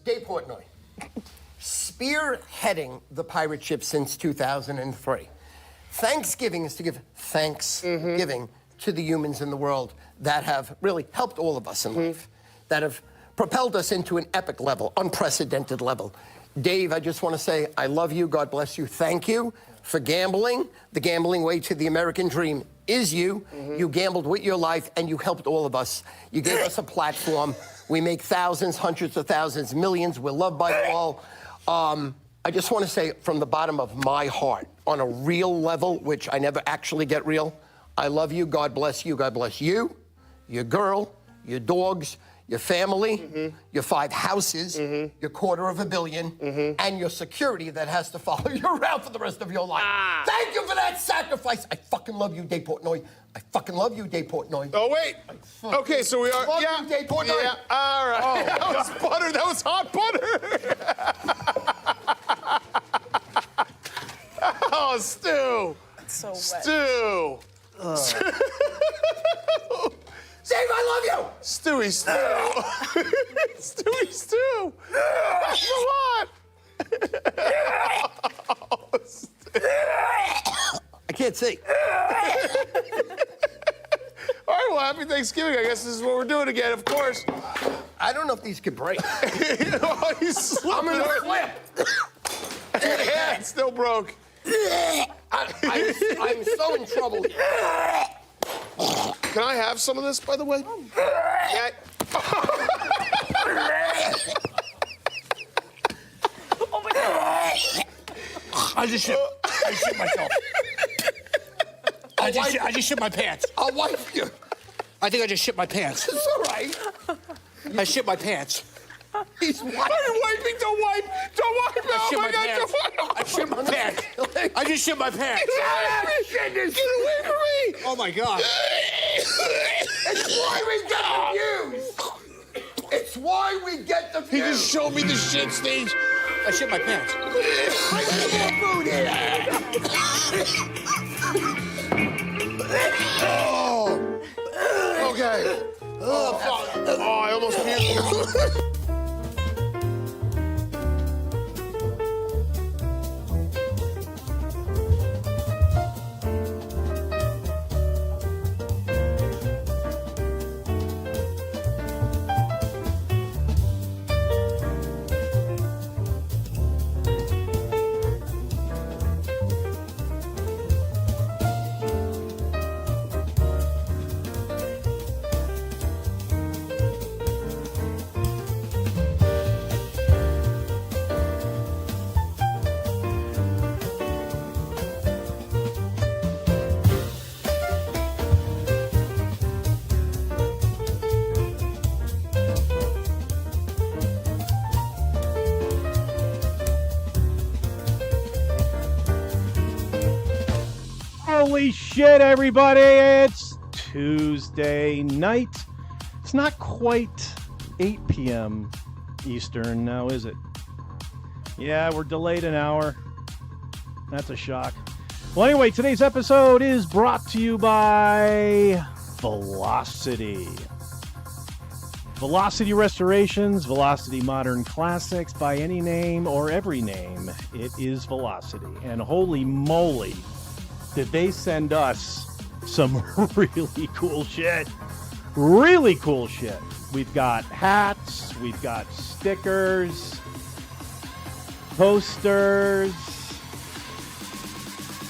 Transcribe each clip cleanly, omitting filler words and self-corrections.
Dave Portnoy, spearheading the pirate ship since 2003. Thanksgiving is to give thanksgiving to the humans in the world that have really helped all of us in life, that have propelled us into an epic level, unprecedented level. Dave, I just want to say I love you. God bless you. Thank you for gambling. The gambling way to the American dream is you. You gambled with your life, and you helped all of us. You gave us a platform. We make thousands, hundreds of thousands, millions. We're loved by all. I just want to say from the bottom of my heart, on a real level, which I never actually get real, I love you. God bless you. God bless you, your girl, your dogs, your family, your 5 houses, your $250 million, and your security that has to follow you around for the rest of your life. Thank you for that sacrifice. I fucking love you, Dave Portnoy. I fucking love you, Dave Portnoy. Oh, wait. Okay, so we are... Love you, Dave Portnoy. Yeah, all right. Oh, that was butter. That was hot butter. Oh, Stu. It's so wet. Stu. Dave, I love you! Stewie, Stu. Stewie, Stu. That's a lot. I can't see. All right, well, happy Thanksgiving. I guess this is what we're doing again, of course. I don't know if these could break. Oh, he's slipping. I'm gonna flip. Yeah, it still broke. I'm so in trouble. Can I have some of this, by the way? Yeah. Oh my God. I just shit myself. I just shit my pants. I'll wipe you. I think I just shit my pants. It's all right. I shit my pants. He's wiping. Are you wiping? Don't wipe. Don't wipe. I shit Oh, my my God. pants. Don't wipe. I shit my pants. I just shit my pants. Get away from me. Oh my God. It's why we get the views. It's why we get the He views. just showed me the shit stage. I shit my pants. I got more food here. Oh. Okay. Oh, fuck. Oh, I almost puked. Holy shit, everybody! It's Tuesday night. It's not quite 8 p.m. Eastern now, is it? Yeah, we're delayed an hour. That's a shock. Well, anyway, today's episode is brought to you by Velocity. Velocity Restorations, Velocity Modern Classics, by any name or every name, it is Velocity. And holy moly, did they send us some really cool shit. Really cool shit. We've got hats, we've got stickers, posters,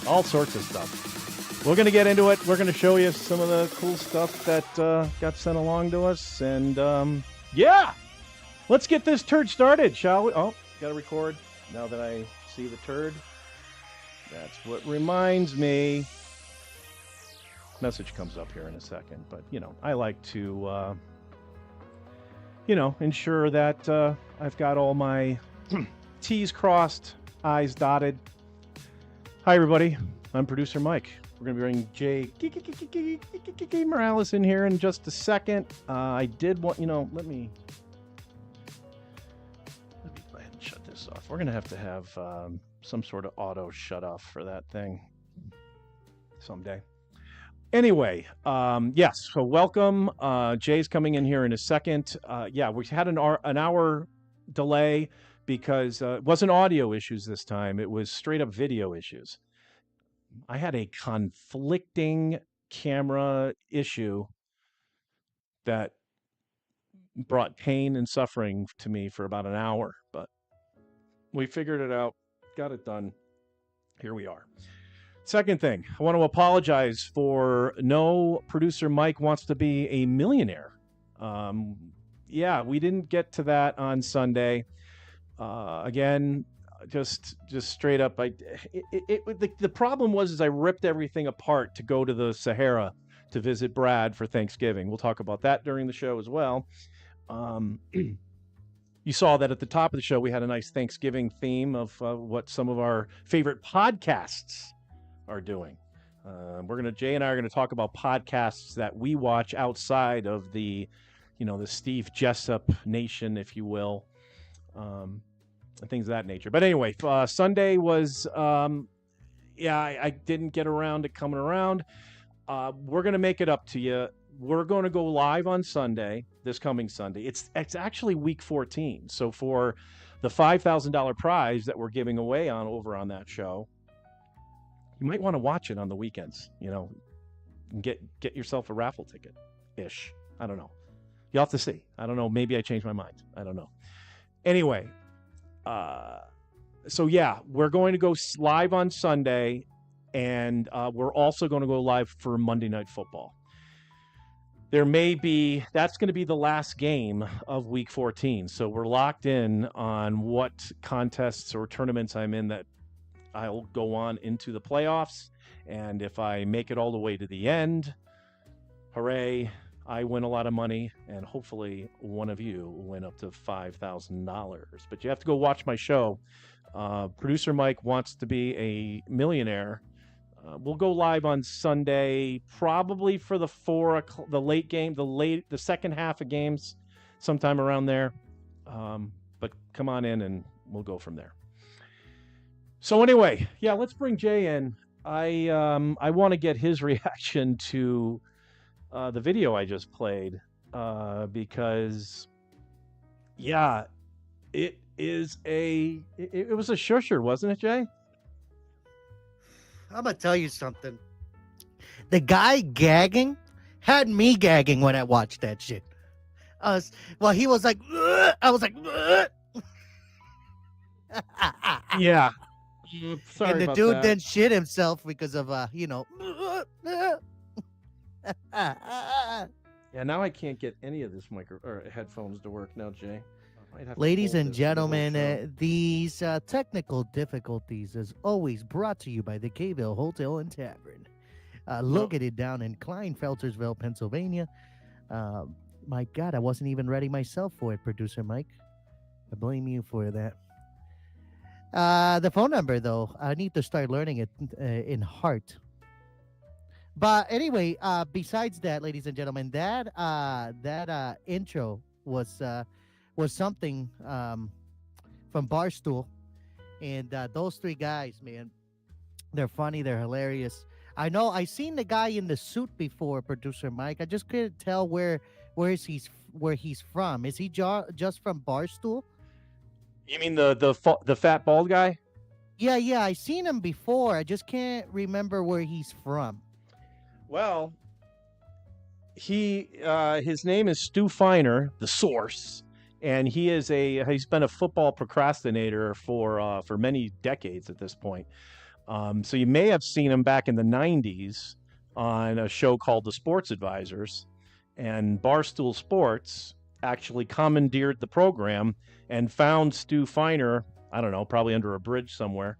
all sorts of stuff. We're going to get into it. We're going to show you some of the cool stuff that got sent along to us. And yeah, let's get this turd started, shall we? Oh, got to record now that I see the turd. That's what reminds me. Message comes up here in a second, but you know, I like to ensure that I've got all my T's crossed, I's dotted. Hi everybody, I'm producer Mike. We're gonna bring Jay Morales in here in just a second. I did want, let me go ahead and shut this off. We're gonna have to have some sort of auto shut off for that thing someday. Anyway, yes, so welcome. Jay's coming in here in a second. Yeah, we had an hour delay because it wasn't audio issues this time. It was straight up video issues. I had a conflicting camera issue that brought pain and suffering to me for about an hour, but we figured it out, got it done. Here we are. Second thing, I want to apologize for no producer Mike wants to be a millionaire. Yeah, we didn't get to that on Sunday. Again, just straight up. The problem was I ripped everything apart to go to the Sahara to visit Brad for Thanksgiving. We'll talk about that during the show as well. You saw that at the top of the show, we had a nice Thanksgiving theme of what some of our favorite podcasts are doing. Jay and I are gonna talk about podcasts that we watch outside of the, the Steve Jessup nation, if you will, and things of that nature. But anyway, Sunday was, I didn't get around to coming around. We're gonna make it up to you. We're going to go live on Sunday, this coming Sunday. It's actually week 14. So for the $5,000 prize that we're giving away over on that show, you might want to watch it on the weekends, and get yourself a raffle ticket ish. I don't know. You'll have to see. I don't know. Maybe I changed my mind. I don't know. Anyway, so yeah, we're going to go live on Sunday, and we're also going to go live for Monday Night Football. That's going to be the last game of week 14. So we're locked in on what contests or tournaments I'm in that I'll go on into the playoffs. And if I make it all the way to the end, hooray, I win a lot of money. And hopefully one of you will win up to $5,000. But you have to go watch my show. Producer Mike wants to be a millionaire. We'll go live on Sunday, probably for the late game, the second half of games, sometime around there. But come on in and we'll go from there. So anyway, yeah, let's bring Jay in. I want to get his reaction to the video I just played because, yeah, it was a shusher, wasn't it, Jay? I'm gonna tell you something. The guy gagging had me gagging when I watched that shit. He was like, ugh! I was like, ugh! Yeah. Sorry and the about dude that. then shit himself because of Yeah, now I can't get any of this headphones to work now, Jay. Ladies and gentlemen, these technical difficulties is always brought to you by the Kayville Hotel and Tavern, located down in Kleinfeltersville, Pennsylvania. My God, I wasn't even ready myself for it, producer Mike. I blame you for that. The phone number, though, I need to start learning it in heart. But anyway, besides that, ladies and gentlemen, that intro was something from Barstool, and those three guys, man, they're funny, they're hilarious. I know I seen the guy in the suit before, producer Mike. I just couldn't tell where he's from. Is he just from Barstool? You mean the fat bald guy? Yeah, I seen him before. I just can't remember where he's from. Well, his name is Stu Feiner, the Source. And he's been a football procrastinator for many decades at this point. So you may have seen him back in the 90s on a show called The Sports Advisors, and Barstool Sports actually commandeered the program and found Stu Feiner, I don't know, probably under a bridge somewhere,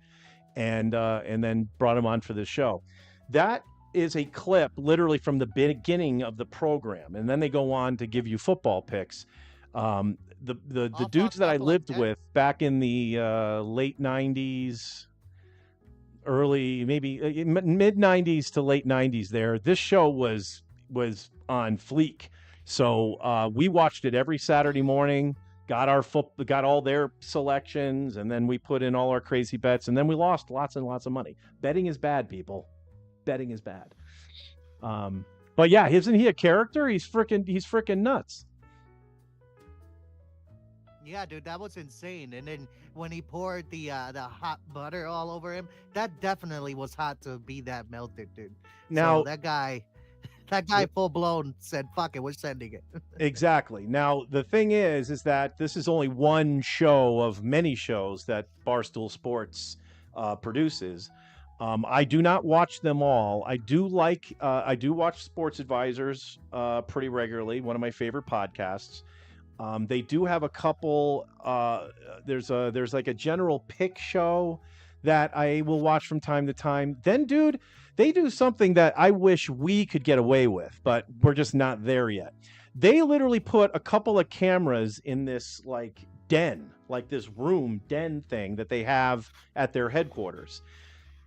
and then brought him on for this show. That is a clip literally from the beginning of the program, and then they go on to give you football picks. The dudes that I lived with back in the late 90s, early, maybe mid 90s to late 90s there, this show was on fleek. So we watched it every Saturday morning, got all their selections, and then we put in all our crazy bets, and then we lost lots and lots of money. Betting is bad, people. Betting is bad. But yeah, isn't he a character? He's freaking nuts. Yeah, dude, that was insane. And then when he poured the hot butter all over him, that definitely was hot to be that melted, dude. Now, So that guy full blown said, "Fuck it, we're sending it." exactly. Now, the thing is that this is only one show of many shows that Barstool Sports produces. I do not watch them all. I do watch Sports Advisors pretty regularly. One of my favorite podcasts. They do have a couple. There's like a general pick show that I will watch from time to time. Then, dude, they do something that I wish we could get away with, but we're just not there yet. They literally put a couple of cameras in this like den, like this room den thing that they have at their headquarters.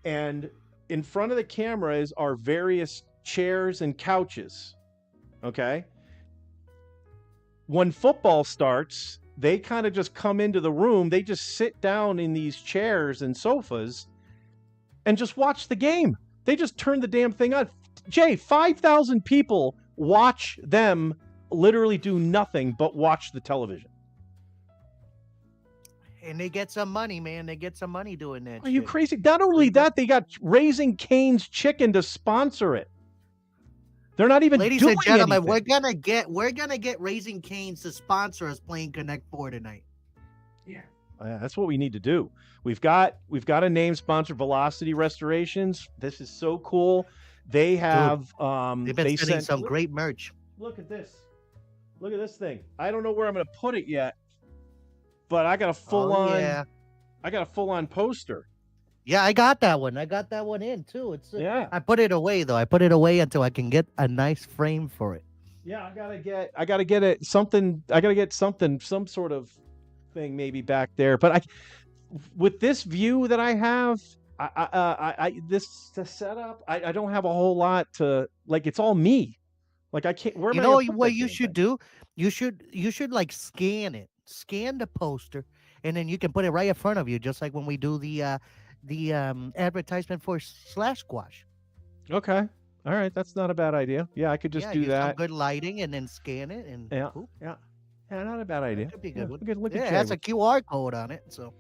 And in front of the cameras are various chairs and couches. Okay. When football starts, they kind of just come into the room. They just sit down in these chairs and sofas and just watch the game. They just turn the damn thing on. Jay, 5,000 people watch them literally do nothing but watch the television. And they get some money, man. They get some money doing that. Are you shit. crazy? Not only that, they got Raising Cane's Chicken to sponsor it. They're not even Ladies doing and gentlemen, anything. we're gonna get Raising Cane's to sponsor us playing Connect 4 tonight. Yeah, that's what we need to do. We've got a name sponsor, Velocity Restorations. This is so cool. They have They've been sending some great merch. Look at this. Look at this thing. I don't know where I'm going to put it yet, but I got a full on poster. Yeah, I got that one. I got that one in too. It's Yeah. I put it away though. I put it away until I can get a nice frame for it. Yeah, I gotta get some sort of thing maybe back there. But with this view that I have, this setup, I don't have a whole lot to like. It's all me. Like I can't. Where am You I know gonna put what that you damn should thing? do? You should like scan it. Scan the poster, and then you can put it right in front of you, just like when we do the advertisement for Slash Squash. Okay. All right. That's not a bad idea. Yeah, I could just do use some that. good lighting, and then scan it, and Yeah. boop. Yeah. Yeah. Not a bad idea. Could be a Yeah, good one. look Yeah, at it has Jay. a QR code on it, so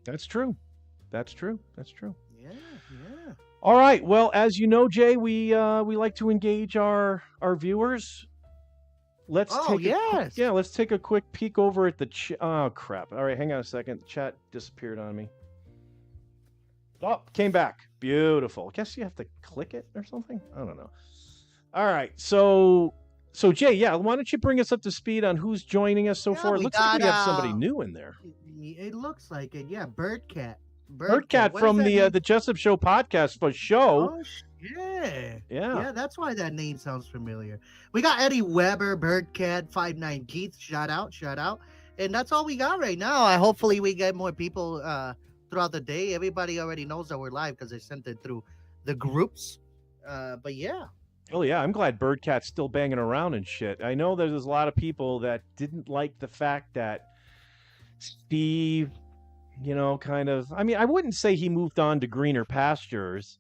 That's true. That's true. That's true. yeah, yeah. All right. Well, as you know, Jay, we like to engage our viewers. Let's let's take a quick peek over at the oh crap. All right, hang on a second. The chat disappeared on me. Oh, came back. Beautiful. Guess you have to click it or something. I don't know. All right. So Jay, yeah, why don't you bring us up to speed on who's joining us so Yeah, far? It we looks like we got, have somebody new in there. It looks like it. Yeah, Birdcat. Birdcat What from does that mean? the Jessup Show podcast for show. Oh, yeah. Yeah. Yeah, that's why that name sounds familiar. We got Eddie Weber, Birdcat, 59 Keith. Shout out. And that's all we got right now. Hopefully we get more people throughout the day. Everybody already knows that we're live because they sent it through the groups. But yeah. Oh yeah, I'm glad Birdcat's still banging around and shit. I know there's a lot of people that didn't like the fact that Steve, kind of. I mean, I wouldn't say he moved on to greener pastures.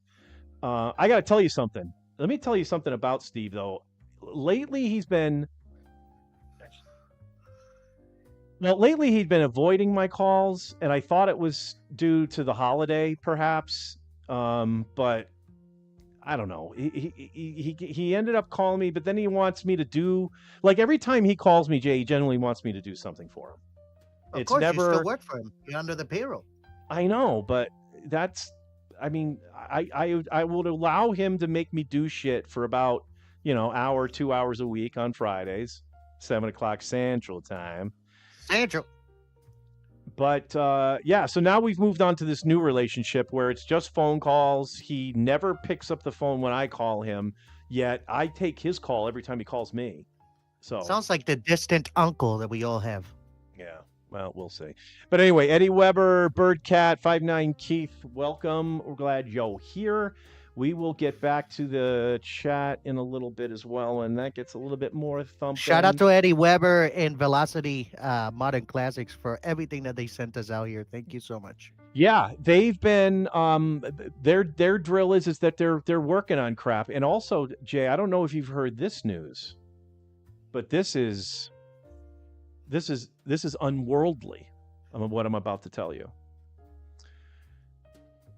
I got to tell you something. Let me tell you something about Steve, though. Lately, he'd been avoiding my calls, and I thought it was due to the holiday, perhaps. But I don't know. He ended up calling me, but then he wants me to do like every time he calls me, Jay, he generally wants me to do something for him. Of course, you still work for him. You're under the payroll. I know, but I would allow him to make me do shit for about, hour, 2 hours a week on Fridays, 7:00 Central Time. Central. But so now we've moved on to this new relationship where it's just phone calls. He never picks up the phone when I call him, yet I take his call every time he calls me. So Sounds like the distant uncle that we all have. yeah. Well, we'll see. But anyway, Eddie Weber, Birdcat, 59 Keith, welcome. We're glad you're here. We will get back to the chat in a little bit as well, and that gets a little bit more thumping. Shout out to Eddie Weber and Velocity Modern Classics for everything that they sent us out here. Thank you so much. Yeah, they've been their drill is that they're working on crap. And also, Jay, I don't know if you've heard this news, but this is this is unworldly. What I'm about to tell you.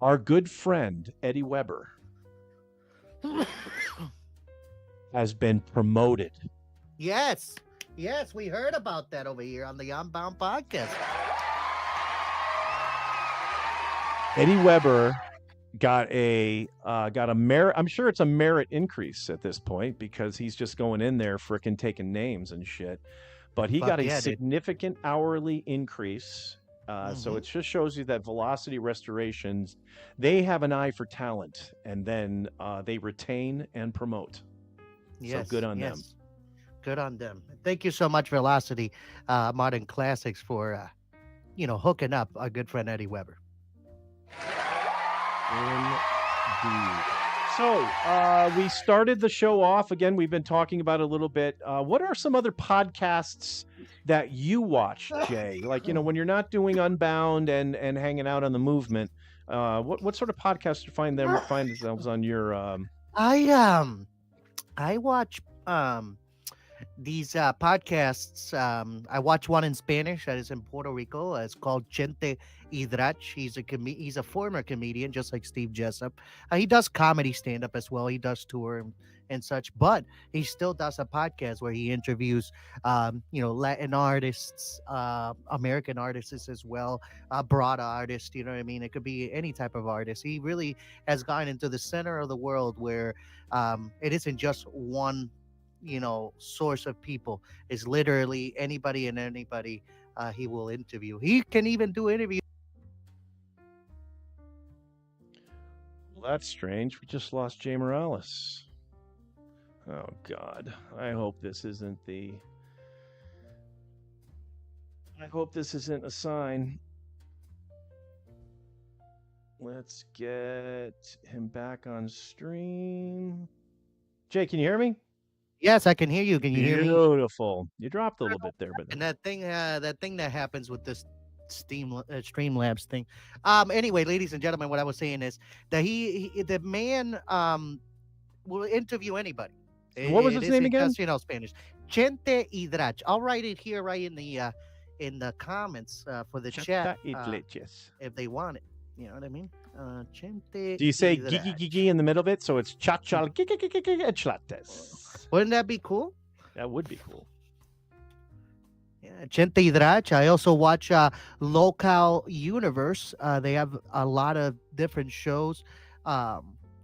Our good friend Eddie Weber has been promoted. Yes. Yes, we heard about that over here on the Unbound podcast. Eddie Weber got a merit. I'm sure it's a merit increase at this point because he's just going in there frickin' taking names and shit. But he got a significant hourly increase. So it just shows you that Velocity Restorations, they have an eye for talent, and then they retain and promote. Yes, so good on them. Good on them. Thank you so much, Velocity Modern Classics, for hooking up our good friend Eddie Weber. Indeed. So we started the show off again. We've been talking about it a little bit. What are some other podcasts that you watch, Jay? Like, when you're not doing Unbound and hanging out on the movement, what sort of podcasts do you find themselves on your? I watch these podcasts. I watch one in Spanish that is in Puerto Rico. It's called Chente Hidrach. He's a former comedian, just like Steve Jessup. He does comedy stand-up as well. He does tour and such, but he still does a podcast where he interviews Latin artists, American artists as well, broad artists, you know what I mean? It could be any type of artist. He really has gone into the center of the world where it isn't just one source of people. Is literally anybody and anybody he will interview. He can even do interviews. Well, that's strange. We just lost Jay Morales. Oh God. I hope this isn't a sign. Let's get him back on stream. Jay, can you hear me? Yes, I can hear you. Can you hear me? Beautiful. You dropped a little bit there, but And that thing that happens with this Streamlabs thing. Anyway, ladies and gentlemen, what I was saying is that the man will interview anybody. What was his name again? Just, Spanish. Chente Hidrach. I'll write it here right in the comments for the chat if they want it. You know what I mean? Chente. Do you say GiGiGI in the middle of it? So it's cha-cha GiGiGiGi. Wouldn't that be cool? That would be cool. Yeah, Chente Hidrach. I also watch Local Universe. They have a lot of different shows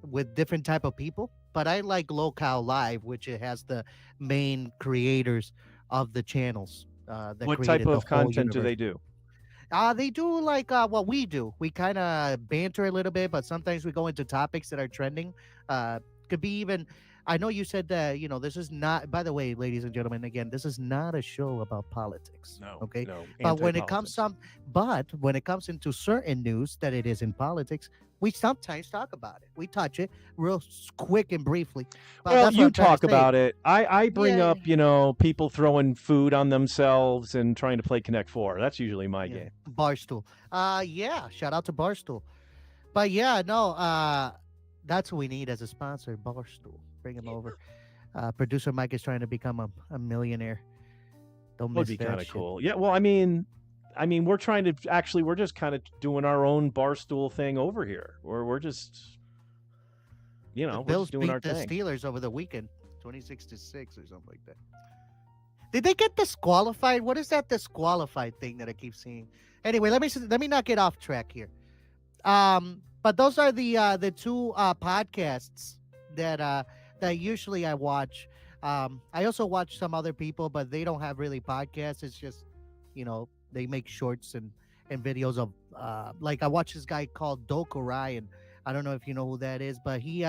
with different type of people. But I like Local Live, which it has the main creators of the channels. What type of content do they do? They do like what we do. We kind of banter a little bit, but sometimes we go into topics that are trending. Could be even. I know you said that this is not. By the way, ladies and gentlemen, again, this is not a show about politics. No. Okay. No. But when it comes into certain news that it is in politics, we sometimes talk about it. We touch it real quick and briefly. Well, you talk about it. I bring up, people throwing food on themselves and trying to play Connect 4. That's usually my game. Barstool. Shout out to Barstool. But that's what we need as a sponsor, Barstool. Bring him over. Producer Mike is trying to become a millionaire. Don't miss that. Would be kind of shit. cool. Yeah, well, I mean, we're trying to we're just kind of doing our own Barstool thing over here. We're just, the Bills doing beat our the thing. Steelers over the weekend, 26-6 or something like that. Did they get disqualified? What is that disqualified thing that I keep seeing? Anyway, let me not get off track here. But those are the two podcasts that usually I watch. I also watch some other people, but they don't have really podcasts. It's just, they make shorts and videos of like I watch this guy called Doku Ryan. I don't know if you know who that is, but he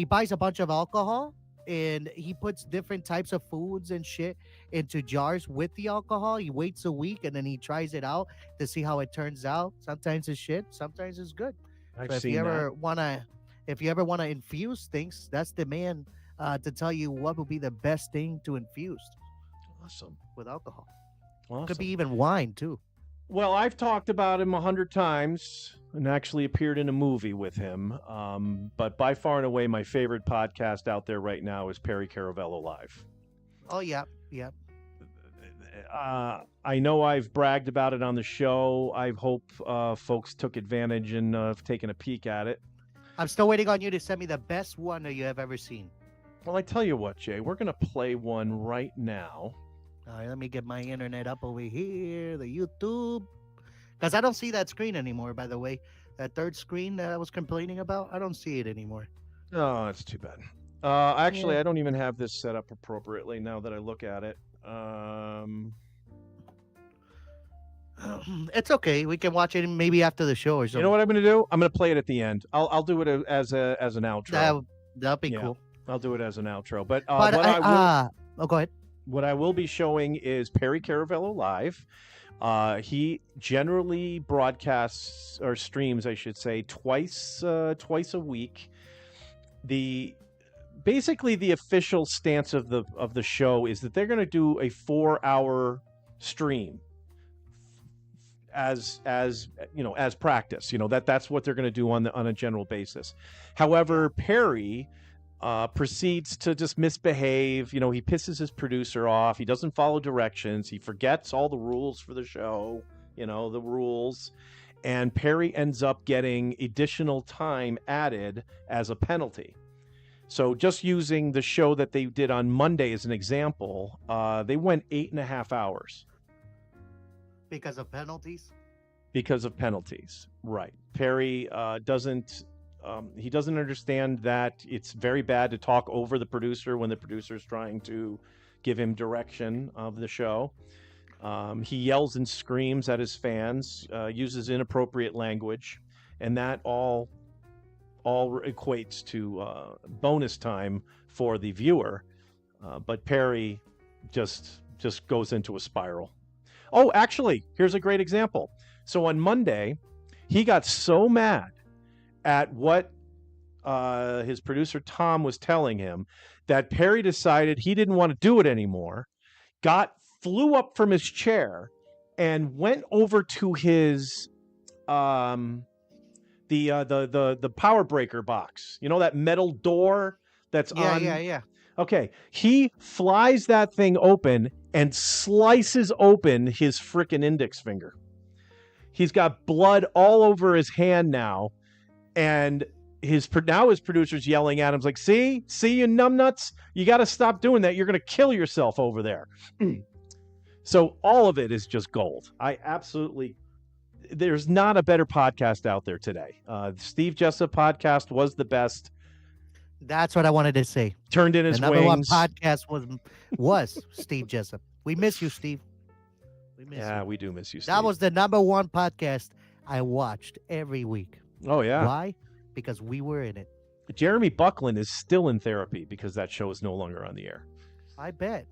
buys a bunch of alcohol and he puts different types of foods and shit into jars with the alcohol. He waits a week and then he tries it out to see how it turns out. Sometimes it's shit, sometimes it's good. I've seen that. If you ever wanna infuse things, that's the man to tell you what would be the best thing to infuse. Awesome. With alcohol. Awesome. Could be even wine too. Well, I've talked about him 100 times and actually appeared in a movie with him. But by far and away, my favorite podcast out there right now is Perry Caravello Live. Oh yeah. I know I've bragged about it on the show. I hope folks took advantage and have taken a peek at it. I'm still waiting on you to send me the best one that you have ever seen. Well, I tell you what, Jay, we're gonna play one right now. All right, let me get my internet up over here, the YouTube, because I don't see that screen anymore. By the way, that third screen that I was complaining about, I don't see it anymore. Oh, that's too bad. Actually, I don't even have this set up appropriately now that I look at it. It's okay. We can watch it maybe after the show or something. You know what I'm gonna do? I'm gonna play it at the end. I'll do it as an outro. That'd be Yeah. cool. I'll do it as an outro. But, But what I will, go ahead. what I will be showing is Perry Caravello live. He generally broadcasts or streams, I should say, twice a week. Basically the official stance of the show is that they're going to do a 4-hour stream as practice. That's what they're going to do on a general basis. However, Perry proceeds to just misbehave. He pisses his producer off. He doesn't follow directions. He forgets all the rules for the show, the rules. And Perry ends up getting additional time added as a penalty. So just using the show that they did on Monday as an example, they went 8.5 hours. Because of penalties? Because of penalties, right. Perry doesn't understand that it's very bad to talk over the producer when the producer is trying to give him direction of the show. He yells and screams at his fans, uses inappropriate language, and that all equates to bonus time for the viewer. But Perry just goes into a spiral. Oh, actually, here's a great example. So on Monday, he got so mad at what his producer Tom was telling him that Perry decided he didn't want to do it anymore, flew up from his chair and went over to his the power breaker box. That metal door that's on. Yeah. Okay, he flies that thing open and slices open his frickin' index finger. He's got blood all over his hand now, and his producer's yelling at him, like, see you numbnuts, you got to stop doing that. You're going to kill yourself over there. So all of it is just gold. There's not a better podcast out there today. Steve Jessup podcast was the best. That's what I wanted to say. Turned in his the number wings. one podcast was Steve Jessup. We miss you, Steve. We miss you. We do miss you, Steve. That was the number one podcast I watched every week. Oh, yeah. Why? Because we were in it. Jeremy Buckland is still in therapy because that show is no longer on the air. I bet,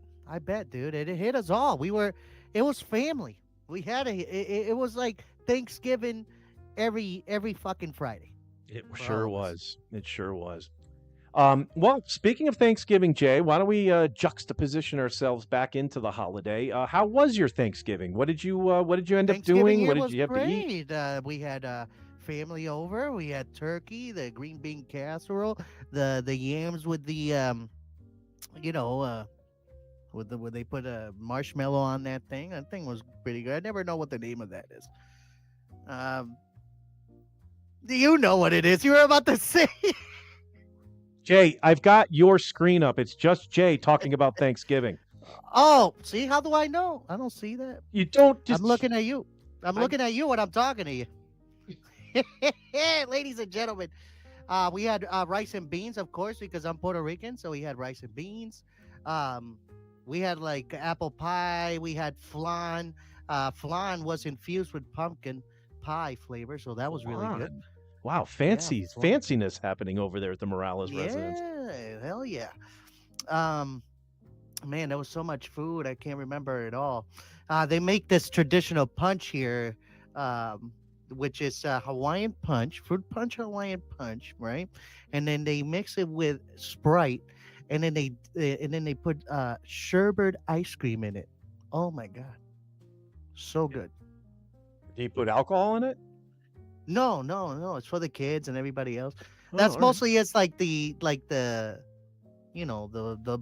dude. It hit us all. It was family. We had it was like Thanksgiving every fucking Friday. It sure was. It sure was. Well, speaking of Thanksgiving, Jay, why don't we juxtaposition ourselves back into the holiday? How was your Thanksgiving? What did you end up doing? What did you have to eat? We had family over. We had turkey, the green bean casserole, the yams with the where they put a marshmallow on that thing. That thing was pretty good. I never know what the name of that is. Do you know what it is? You were about to say. Jay, I've got your screen up. It's just Jay talking about Thanksgiving. Oh, see, how do I know? I don't see that. You don't just... I'm looking at you. I'm looking at you when I'm talking to you. Ladies and gentlemen, we had rice and beans, of course, because I'm Puerto Rican, so we had rice and beans. We had like apple pie. We had flan. Flan was infused with pumpkin pie flavor, so that was really good. Wow, fanciness happening over there at the Morales residence. Yeah, hell yeah. Man, there was so much food. I can't remember it all. They make this traditional punch here, which is Hawaiian punch, fruit punch, Hawaiian punch, right? And then they mix it with Sprite, and then they put sherbet ice cream in it. Oh my god, so good. Do you put alcohol in it? No. It's for the kids and everybody else. That's mostly it's like the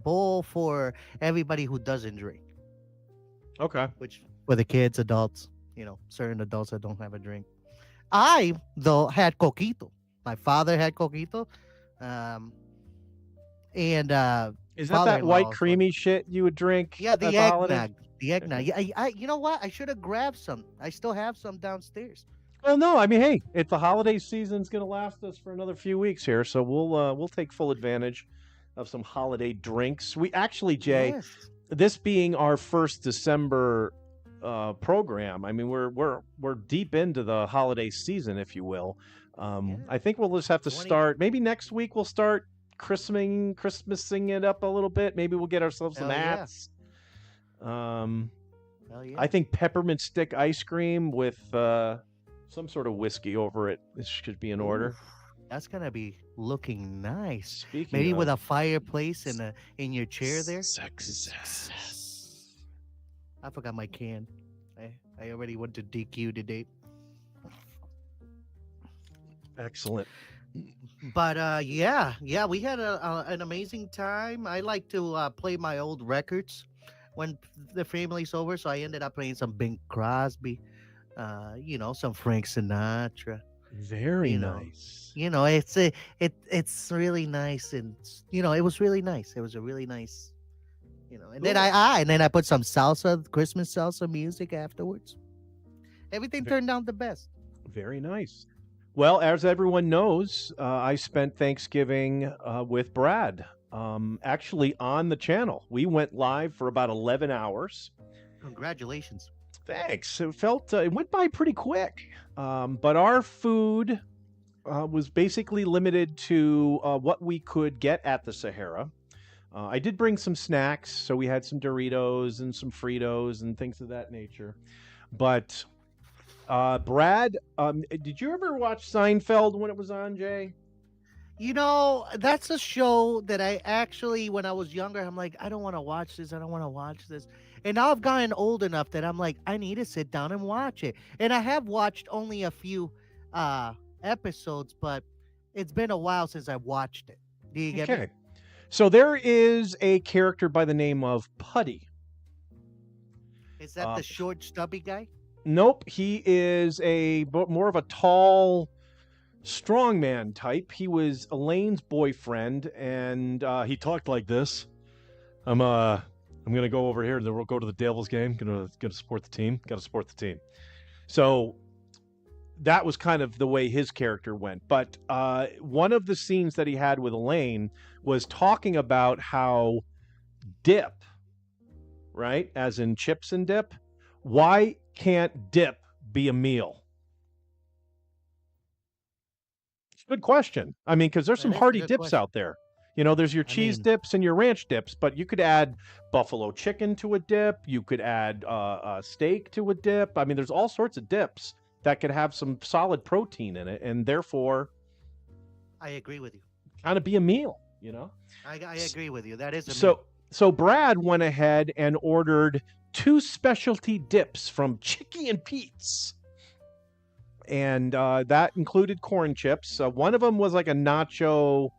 bowl for everybody who doesn't drink. Okay. which for the kids, adults, certain adults that don't have a drink. I though had coquito. My father had coquito, um, and Is that that father-in-law white also. creamy shit you would drink Yeah, at the the holidays? eggnog. The eggnog. Yeah, you know what? I should have grabbed some. I still have some downstairs. Well, no, I mean, hey, if the holiday season's going to last us for another few weeks here, so we'll take full advantage of some holiday drinks. We actually, Jay, Yes. this being our first December program, I mean, we're deep into the holiday season, if you will. Yeah. I think we'll just have to 20 start. Maybe next week we'll start Christmasing it up a little bit. Maybe we'll get ourselves some Hell yeah. hats. Um, Hell yeah. I think peppermint stick ice cream with some sort of whiskey over it. This should be in order. Oof, that's gonna be looking nice. Speaking Maybe of with a fireplace in your chair there. success. I forgot my can. I already went to DQ today. Excellent. But yeah, we had an amazing time. I like to play my old records when the family's over, so I ended up playing some Bing Crosby, some Frank Sinatra. Very You know, nice. It's really nice, and it was really nice. It was a really nice, and then Cool. I put some salsa, Christmas salsa music afterwards. Everything Ve- turned out the best. Very nice. Well, as everyone knows, I spent Thanksgiving with Brad, actually on the channel. We went live for about 11 hours. Congratulations. Thanks. It went by pretty quick. But our food was basically limited to what we could get at the Sahara. I did bring some snacks, so we had some Doritos and some Fritos and things of that nature. But Brad, did you ever watch Seinfeld when it was on, Jay? That's a show that I actually, when I was younger, I'm like, I don't want to watch this. I don't want to watch this. And now I've gotten old enough that I'm like, I need to sit down and watch it. And I have watched only a few episodes, but it's been a while since I watched it. Do you get me? Okay. So there is a character by the name of Putty. Is that the short, stubby guy? Nope, he is more of a tall, strongman type. He was Elaine's boyfriend, and he talked like this. I'm gonna go over here. Then we'll go to the Devils game. Gonna support the team. Got to support the team. So that was kind of the way his character went. But one of the scenes that he had with Elaine was talking about how dip, right, as in chips and dip. Why can't dip be a meal? It's a good question. I mean, because there's some That is a hearty good dips question. out there. There's your cheese mean- dips and your ranch dips, but you could add buffalo chicken to a dip. You could add steak to a dip. I mean, there's all sorts of dips that could have some solid protein in it, and therefore I agree with you. kind of be a meal. I agree with you. That is a So Brad went ahead and ordered 2 specialty dips from Chicky and Pete's. And that included corn chips. One of them was like a nacho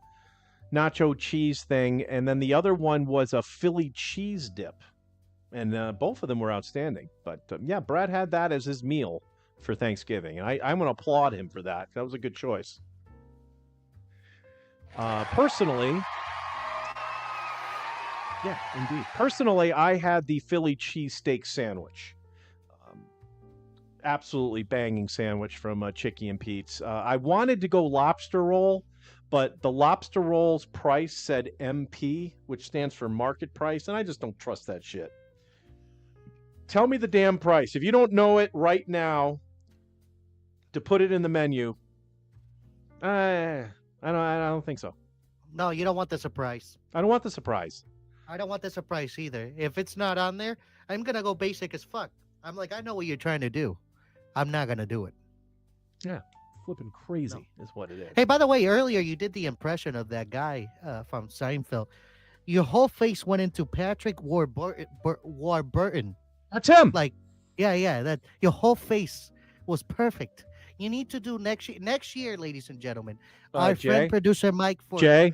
cheese thing, and then the other one was a Philly cheese dip. And both of them were outstanding. But yeah, Brad had that as his meal for Thanksgiving, and I'm going to applaud him for that. That was a good choice. Personally, yeah, indeed. Personally, I had the Philly cheesesteak sandwich. Absolutely banging sandwich from Chicky and Pete's. I wanted to go lobster roll, but the lobster roll's price said MP, which stands for market price, and I just don't trust that shit. Tell me the damn price. If you don't know it right now, to put it in the menu, I don't think so. No, you don't want the surprise. I don't want the surprise. I don't want the surprise either. If it's not on there, I'm gonna go basic as fuck. I'm like, I know what you're trying to do. I'm not gonna do it. Yeah, flipping crazy is what it is. Hey, by the way, earlier you did the impression of that guy from Seinfeld. Your whole face went into Patrick Warburton. That's him. Like, yeah, that your whole face was perfect. You need to do next year. Next year, ladies and gentlemen, our Jay? friend producer Mike for Jay,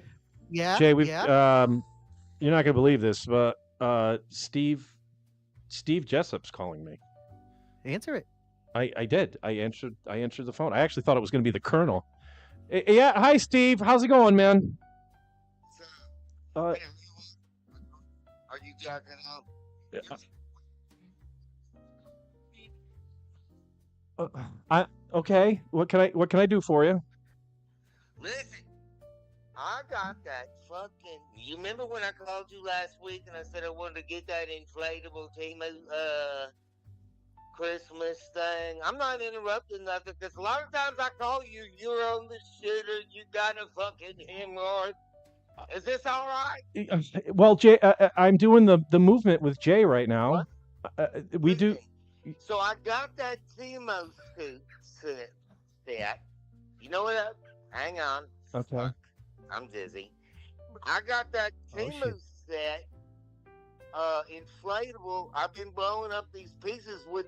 yeah, Jay, we've yeah. you're not gonna believe this, but Steve Steve Jessup's calling me. Answer it. I did. I answered the phone. I actually thought it was going to be the Colonel. Yeah. Hi, Steve. How's it going, man? Are you jacking up? Okay. What can I do for you? Listen, I got that fucking. You remember when I called you last week and I said I wanted to get that inflatable Timo Christmas thing? I'm not interrupting nothing because a lot of times I call you, you're on the shitter, you got a fucking hemorrhoid. Is this all right? Well, Jay, I'm doing the movement with Jay right now. We do. So I got that Timo set. You know what? Hang on. Okay. Fuck. I'm dizzy. I got that Timo set, inflatable. I've been blowing up these pieces with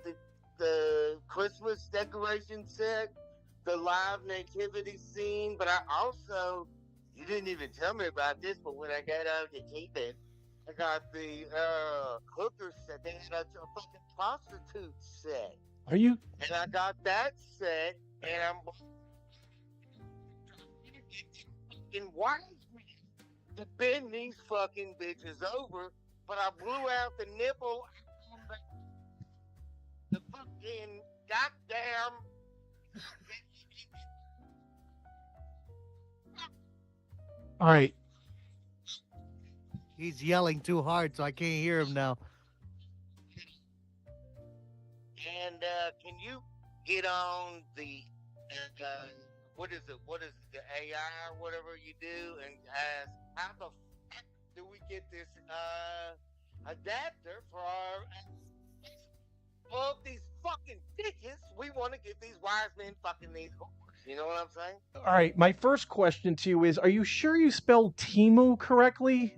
the Christmas decoration set, the live nativity scene, but I also, you didn't even tell me about this, but when I got out to keep it, I got the hooker set. They had a fucking prostitute set. Are you? And I got that set, and I'm fucking wise to bend these fucking bitches over, but I blew out the nipple on the fucking goddamn. All right. He's yelling too hard, so I can't hear him now. And can you get on the what is it? What is the AI or whatever you do, and ask how the fuck do we get this adapter for our all these fucking tickets? We want to get these wise men fucking these whores. You know what I'm saying? All right. My first question to you is: are you sure you spelled Timu correctly?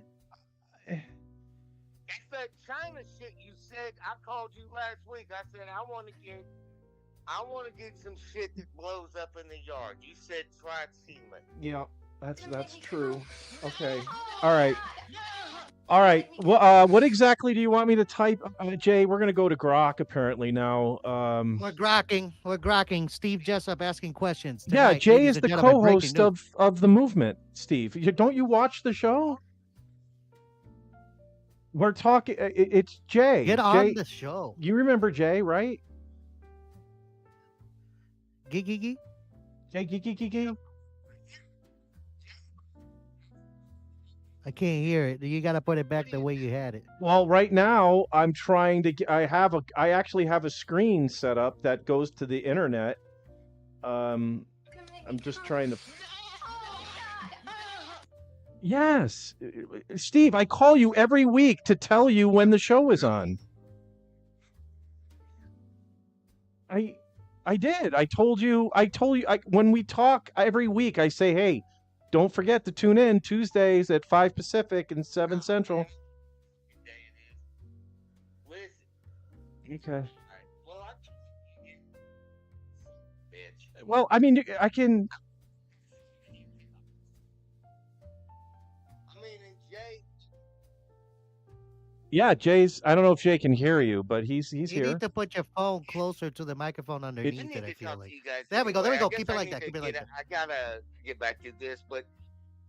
That's that China shit you said. I called you last week. I said I want to get some shit that blows up in the yard. You said try Timo. Yeah, that's true. Okay. All right. All right. Well, what exactly do you want me to type, Jay? We're gonna go to Grok apparently now. We're grokking. Steve Jessup asking questions. Yeah, Tonight, Jay ladies is and the gentlemen, co-host breaking news. of the movement. Steve, don't you watch the show? We're talking. It's Jay. Get on Jay, the show. you remember Jay, right? GiGiGI? Jay, GiGiGI. I can't hear it. You got to put it back the way you had it. Well, right now I'm trying to. I actually have a screen set up that goes to the internet. I'm just trying to. Yes, Steve, I call you every week to tell you when the show is on. I did. I told you. When we talk every week, I say, hey, don't forget to tune in Tuesdays at 5 Pacific and 7 Central. Okay. Well, I mean, I can. Yeah, Jay's. I don't know if Jay can hear you, but he's You here. need to put your phone closer to the microphone underneath it, I feel like. There we There go. Keep it like that. I gotta get back to this, but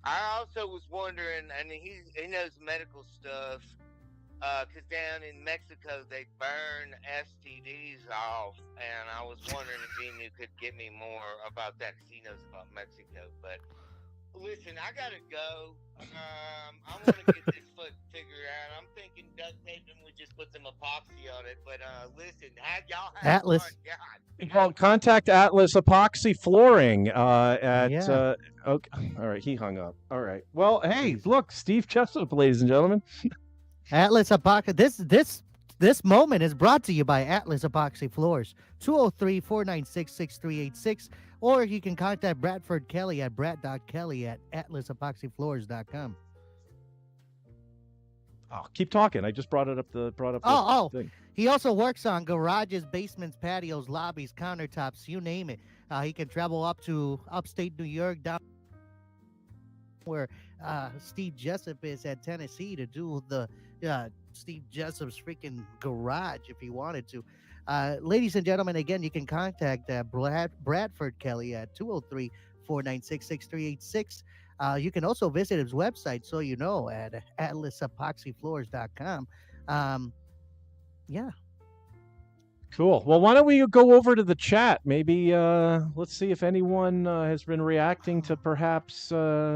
I also was wondering, and he knows medical stuff, because down in Mexico they burn STDs off, and I was wondering if you could get me more about that, because he knows about Mexico. But listen, I gotta go. I want to get this foot figured out. I'm thinking duct taping would just put some epoxy on it. But listen, y'all have Atlas. fun. God. Well, contact Atlas Epoxy Flooring. Okay. All right, he hung up. All right. Well, hey, look, Steve Jessup, ladies and gentlemen. Atlas Epoxy. This moment is brought to you by Atlas Epoxy Floors. 203-496-6386. Or you can contact Bradford Kelly at brat.kelly@atlasepoxyfloors.com. Oh, keep talking. I just brought up the thing. He also works on garages, basements, patios, lobbies, countertops, you name it. He can travel up to upstate New York, down where Steve Jessup is at Tennessee to do the Steve Jessup's freaking garage if he wanted to. Ladies and gentlemen, again, you can contact Bradford Kelly at 203-496-6386. You can also visit his website, so you know, at atlasepoxyfloors.com. Yeah. Cool. Well, why don't we go over to the chat? Maybe let's see if anyone has been reacting to perhaps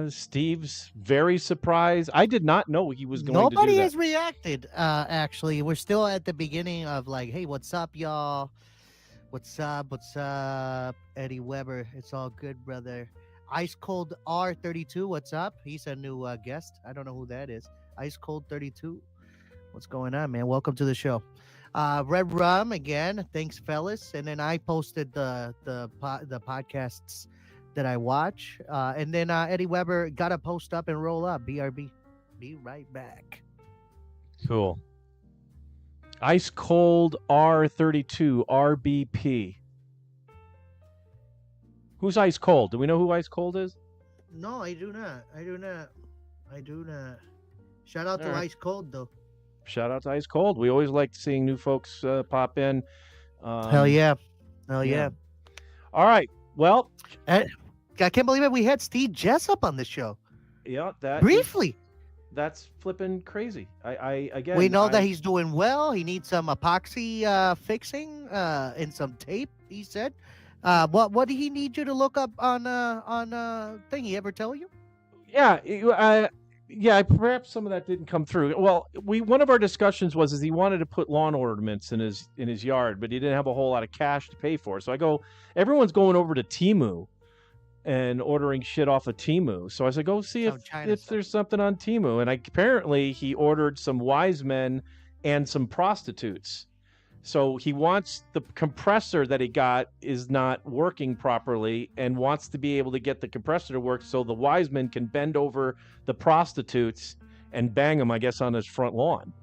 Steve's very surprise. I did not know he was going to do Nobody that. has reacted. Actually, we're still at the beginning of like, hey, what's up, y'all? What's up? What's up? Eddie Weber. It's all good, brother. Ice Cold R32. What's up? He's a new guest. I don't know who that is. Ice Cold 32. What's going on, man? Welcome to the show. Red Rum again. Thanks, fellas. And then I posted the podcasts that I watch. And then Eddie Weber got to post up and roll up. BRB. Be right back. Cool. Ice Cold R32 RBP. Who's Ice Cold? Do we know who Ice Cold is? No, I do not. Shout out to All right. Ice Cold, though. Shout out to Ice Cold. We always like seeing new folks pop in. Hell yeah. Hell yeah. All right. Well, I can't believe it. We had Steve Jessup on the show. yeah, Briefly. that's flipping crazy. Again, We know that he's doing well. He needs some epoxy fixing and some tape, he said. What did he need you to look up on thing? He ever tell you? Yeah, perhaps some of that didn't come through. Well, one of our discussions was he wanted to put lawn ornaments in his yard, but he didn't have a whole lot of cash to pay for. So I go, everyone's going over to Temu and ordering shit off of Temu. So I said, go see if there's something on Temu. And apparently he ordered some wise men and some prostitutes. So he wants the compressor that he got is not working properly and wants to be able to get the compressor to work so the wise men can bend over the prostitutes and bang them, I guess, on his front lawn.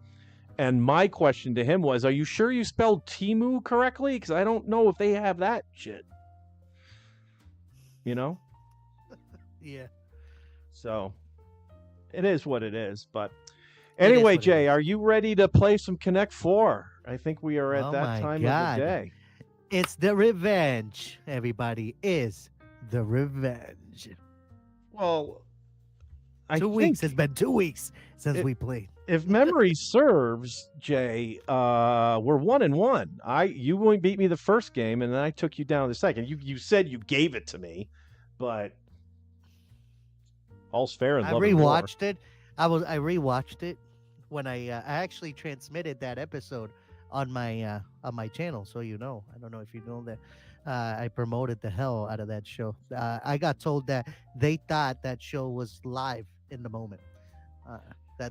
And my question to him was, are you sure you spelled Temu correctly? Because I don't know if they have that shit. You know? Yeah. So it is what it is. But anyway, Jay, are you ready to play some Connect 4? I think we are at that time of the day. It's the revenge, everybody. Is the revenge. Well, I 2 weeks. It's been 2 weeks since we played. If memory serves, Jay, we're 1-1. You beat me the first game, and then I took you down the second. You said you gave it to me, but all's fair in love and war. I rewatched it. I rewatched it when I actually transmitted that episode on my channel, so you know. I don't know if you know that. I promoted the hell out of that show. I got told that they thought that show was live in the moment.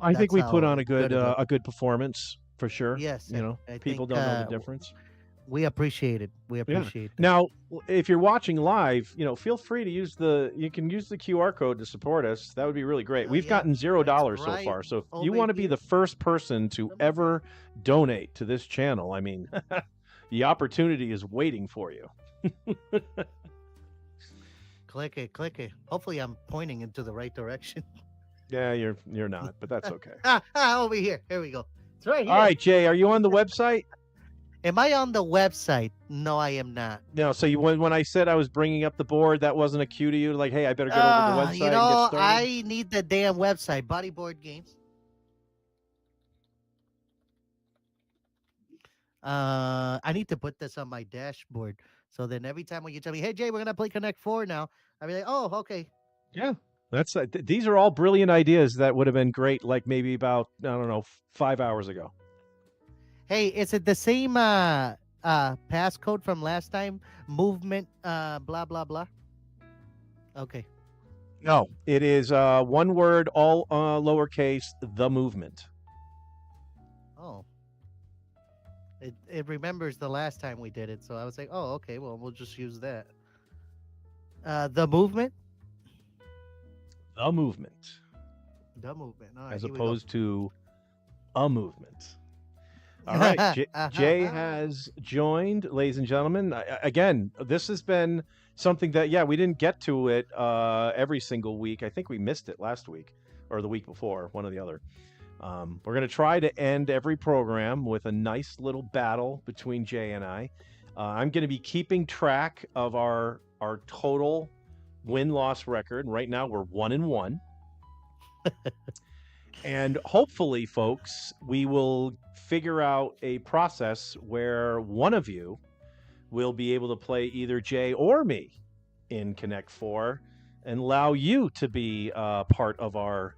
I think we put on a good performance for sure. Yes, you know, I people think, don't know the difference. We appreciate it. We appreciate it. Now, if you're watching live, feel free to use the QR code to support us. That would be really great. We've gotten $0 so far. So if you want to be the first person to ever donate to this channel, I mean, the opportunity is waiting for you. Click it. Hopefully I'm pointing into the right direction. Yeah, you're not, but that's okay. Over here. Here we go. It's right here. All right, Jay, are you on the website? Am I on the website? No, I am not. No, so when I said I was bringing up the board, that wasn't a cue to you, like, hey, I better get over to the website and get started? I need the damn website, Bodyboard Games. I need to put this on my dashboard. So then every time when you tell me, hey, Jay, we're going to play Connect 4 now, I'll be like, oh, okay. Yeah. These are all brilliant ideas that would have been great, like maybe about, I don't know, 5 hours ago. Hey, is it the same passcode from last time? Movement, blah, blah, blah? Okay. No, it is one word, all lowercase, the movement. Oh. It remembers the last time we did it, so I was like, oh, okay, well, we'll just use that. The movement? The movement. The movement. All right, as here we opposed to a movement. All right, Jay has joined, ladies and gentlemen. Again, this has been something that, we didn't get to it every single week. I think we missed it last week or the week before, one or the other. We're going to try to end every program with a nice little battle between Jay and I. I'm going to be keeping track of our total win-loss record. Right now, we're 1-1. And hopefully, folks, we will figure out a process where one of you will be able to play either Jay or me in Connect 4 and allow you to be part of our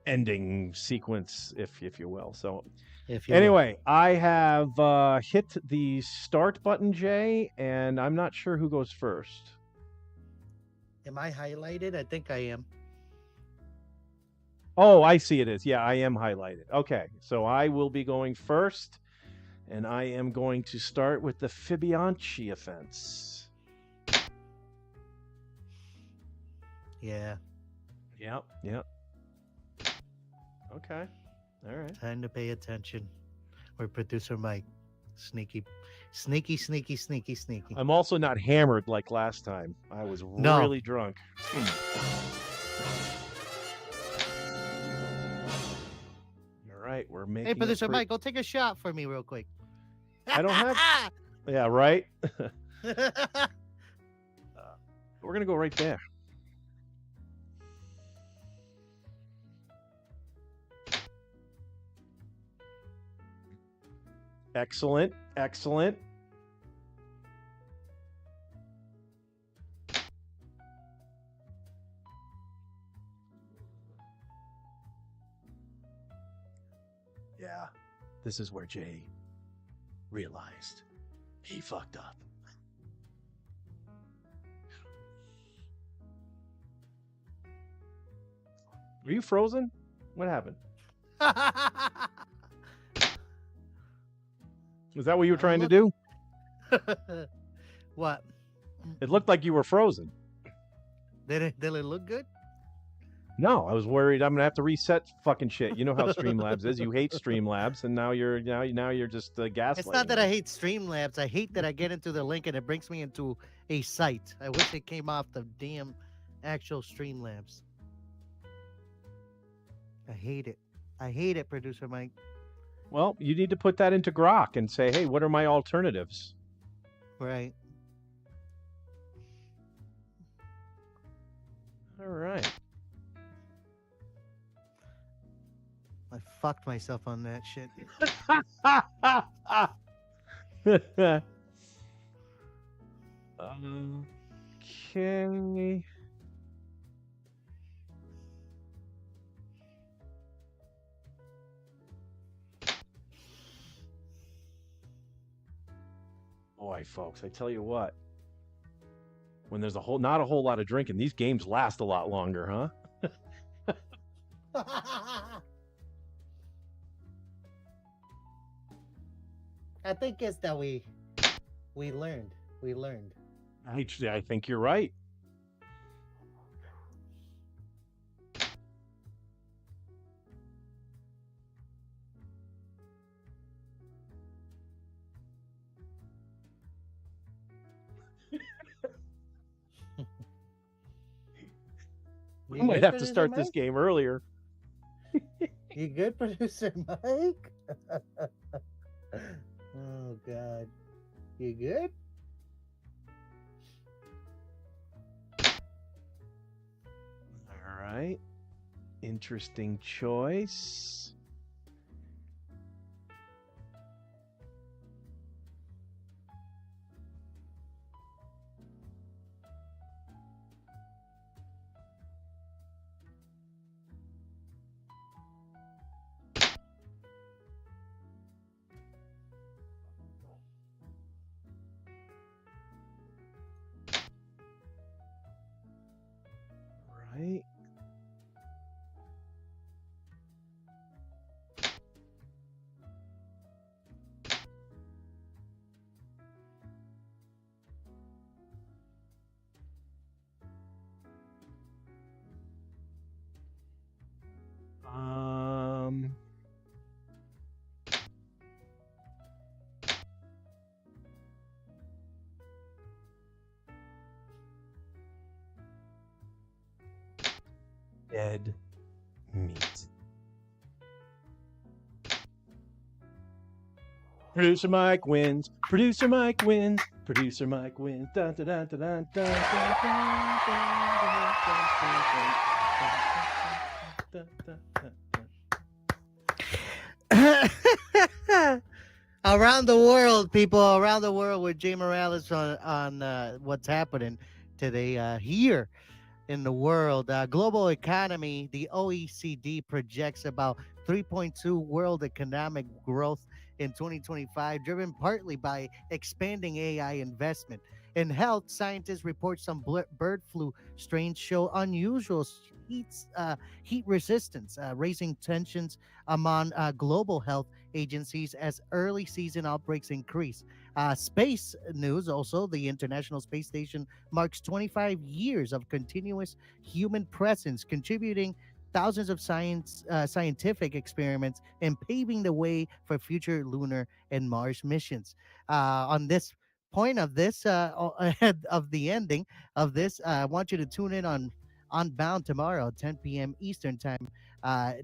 ending sequence, if you will. So anyway, I have hit the start button, Jay, and I'm not sure who goes first. Am I highlighted? I think I am. Oh, I see it is. Yeah, I am highlighted. Okay, so I will be going first, and I am going to start with the Fibonacci offense. Yeah. Yep. Okay. All right. Time to pay attention. Or producer Mike. Sneaky. I'm also not hammered like last time. I was really drunk. All right, we're making. Hey, producer Mike, go take a shot for me real quick. I don't have. Yeah, right. We're gonna go right there. Excellent. Yeah, this is where Jay realized he fucked up. Were you frozen? What happened? Was that what you were trying to do? What? It looked like you were frozen. Did it look good? No, I was worried I'm gonna have to reset fucking shit. You know how Streamlabs is. You hate Streamlabs, and now you're just gaslighting. It's not that I hate Streamlabs. I hate that I get into the link and it brings me into a site. I wish it came off the damn actual Streamlabs. I hate it, producer Mike. Well, you need to put that into Grok and say, hey, what are my alternatives? Right. All right. I fucked myself on that shit. Okay. Boy, folks, I tell you what. When there's not a whole lot of drinking, these games last a lot longer, huh? I think it's that we learned. I think you're right. I might have to start this game earlier. You good, producer Mike? Oh God, you good? All right. Interesting choice. Right. Um. Dead meat. Producer Mike wins. Producer Mike wins. Producer Mike wins. Dun, dun, dun, dun, dun, dun, dun, dun, dun, dun, dun. Around the world, people around the world, with Jay Morales on what's happening today here in the world. Global economy, the OECD projects about 3.2 world economic growth in 2025, driven partly by expanding AI investment. In health, scientists report some bird flu strains show unusual heat resistance, raising tensions among global health agencies as early season outbreaks increase. Space news also, the International Space Station marks 25 years of continuous human presence, contributing thousands of scientific experiments and paving the way for future lunar and Mars missions. On this point of this, ahead of the ending of this, I want you to tune in on Unbound tomorrow, 10 p.m. Eastern time.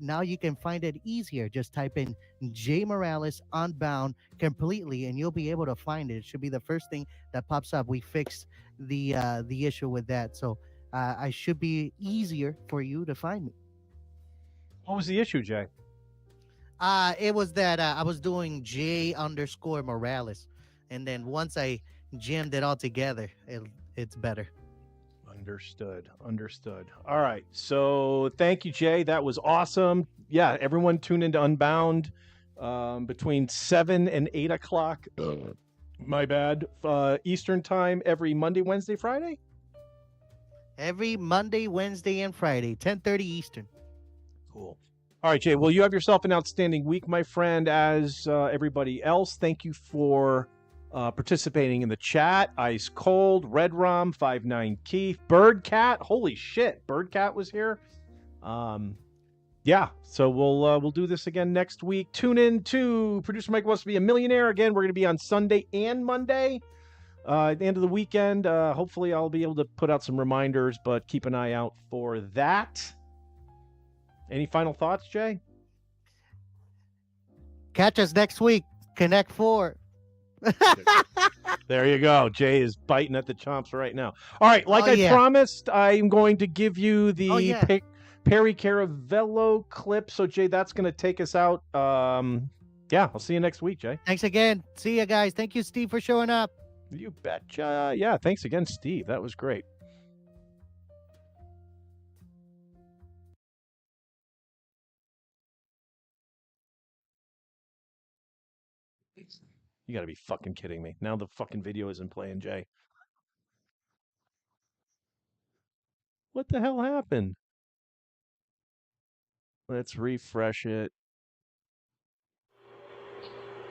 Now you can find it easier. Just type in Jay Morales Unbound completely, and you'll be able to find it. It should be the first thing that pops up. We fixed the issue with that, so I should be easier for you to find me. What was the issue, Jay? It was that I was doing J_Morales, and then once I jammed it all together, it's better. Understood. All right. So thank you, Jay. That was awesome. Yeah, everyone tune into Unbound between 7 and 8 o'clock. My bad. Eastern time every Monday, Wednesday, Friday? Every Monday, Wednesday, and Friday, 10:30 Eastern. Cool. All right, Jay. Well, you have yourself an outstanding week, my friend, as everybody else. Thank you for participating in the chat. Ice Cold, Red Rom, 59 Keith, Birdcat. Holy shit, Birdcat was here. Yeah, so we'll do this again next week. Tune in to Producer Mike Wants to Be a Millionaire. Again, we're going to be on Sunday and Monday. At the end of the weekend, hopefully I'll be able to put out some reminders, but keep an eye out for that. Any final thoughts, Jay? Catch us next week. Connect 4. There you go. Jay is biting at the chomps right now. All right, like I promised, I'm going to give you the Perry Caravello clip. So, Jay, that's going to take us out. Yeah, I'll see you next week, Jay. Thanks again. See you guys. Thank you, Steve, for showing up. You betcha. Yeah, thanks again, Steve. That was great. You got to be fucking kidding me. Now the fucking video isn't playing, Jay. What the hell happened? Let's refresh it.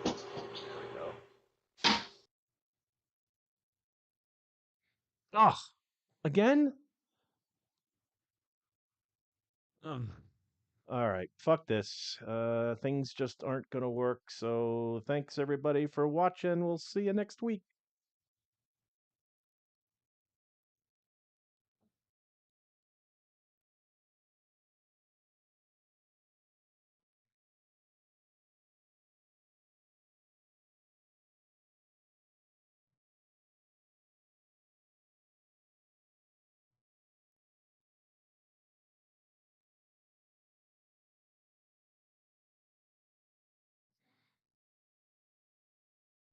There we go. Ugh. Again? Ugh. All right. Fuck this. Things just aren't going to work. So thanks, everybody, for watching. We'll see you next week.